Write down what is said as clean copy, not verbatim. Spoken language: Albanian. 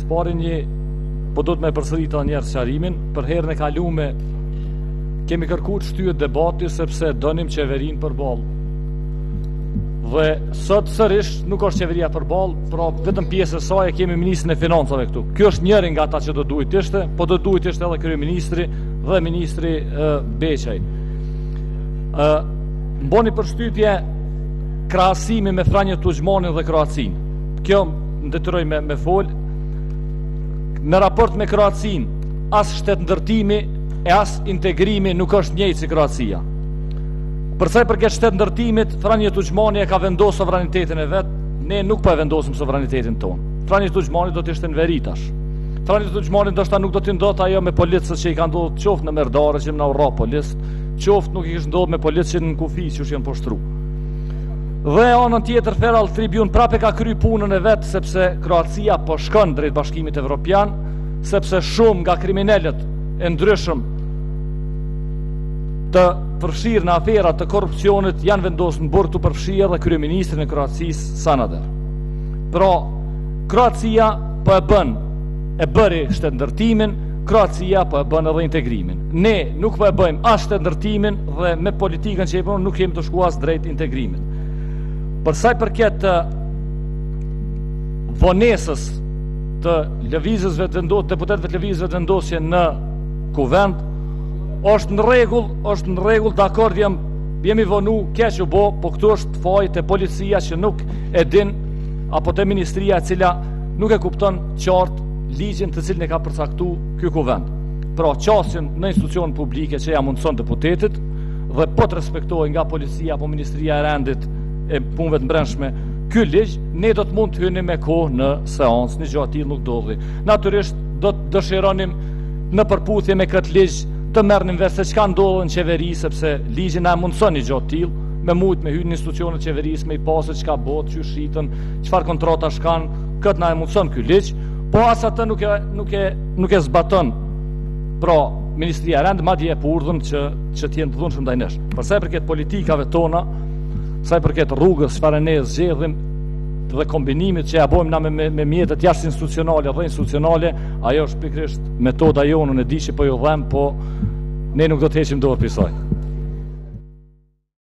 pari po do të me përsërita njerë qarimin, për herën e kalume kemi kërkuar shtyhet debati sepse donim qeverin përballë. Dhe sot sërish nuk është qeveria përballë, pra vetëm pjesë e saj kemi ministrin e financave këtu. Ky është njëri nga ata që do duhet ishte, po do duhet ishte edhe kryeministri dhe ministri Beqaj. Mboni përshtypje krahasimi me Franjë Tuxmanin dhe Kroacinë. Kjo më detyroj me fol. Në raport me Kroacinë, as shtetëndërtimi e as integrimi nuk është njëjtë si Kroacia. Për sa i përket shtetëndërtimit, Franjë Tuxmani e ka vendosur sovranitetin e vet, ne nuk po e vendosim sovranitetin ton. Franjë Tuxmani do të ishte në Veritas. Franjë Tuxmani ndoshta nuk do të ndodhte ajo me policët që i kanë ndodhur qoftë në Merdare që në Europë policë, qoftë nuk i kishte ndodhur me policët në Kufi që janë poshtruar. Dhe anën tjetër Feral Tribune prapë ka kry punën e vet sepse Kroacia po shkon drejt Bashkimit Evropian, sepse shumë nga kriminalët e ndryshëm të përfshirë në afera të korrupsionit janë vendosur në burg të përfshirë dhe kryeministrin e Kroacisë Sanader. Pra, Kroacia po e bëri shtetëndërtimin, Kroacia po e bën edhe integrimin. Ne nuk po e bëjmë as shtetëndërtimin dhe me politikën që e bëjmë nuk kemi të shkuar as drejt integrimit. Për sa i përket vonesës të lëvizësve të vendosjes, deputetëve të lëvizësve të vendosje në kuvend, është në rregull, dakord, jemi vonu, keq u bë, po këtu është fajt e policia që nuk e din, apo te ministria e cila nuk e kupton qartë ligjin të cilin e ka përcaktuar ky kuvend. Pra, qasjen në institucion publike që ja mundson deputetit dhe po të respektohej nga policia apo ministria e rendit e punëve të brendshme ky ligj, ne do të mund të hynim me kohë në seancë, një gjë e tillë nuk ndodhi. Natyrisht do të dëshironim në përputhje me këtë ligj të merrnim vesh se çka ndodh në qeveri, sepse ligji na mundson një gjë të tillë, me mujt me hyrë në institucionet e qeverisë, me i pasë çka bëhet, çu shitën, çfarë kontratash kanë, këtë na mundson ky ligj, po as atë nuk e zbaton. Pra, Ministria e Rendit madje e urdhën që të jenë të dhunshëm ndaj nesh. Për sa i përket politikave tona, sa i përket rrugës çfarë ne zgjedhim dhe kombinimit që ja bëjmë na me mjetet jashtë institucionale dhe institucionale, ajo është pikërisht metoda jonë, në di që po ju dhem, po ne nuk do të heqim dorë prej saj.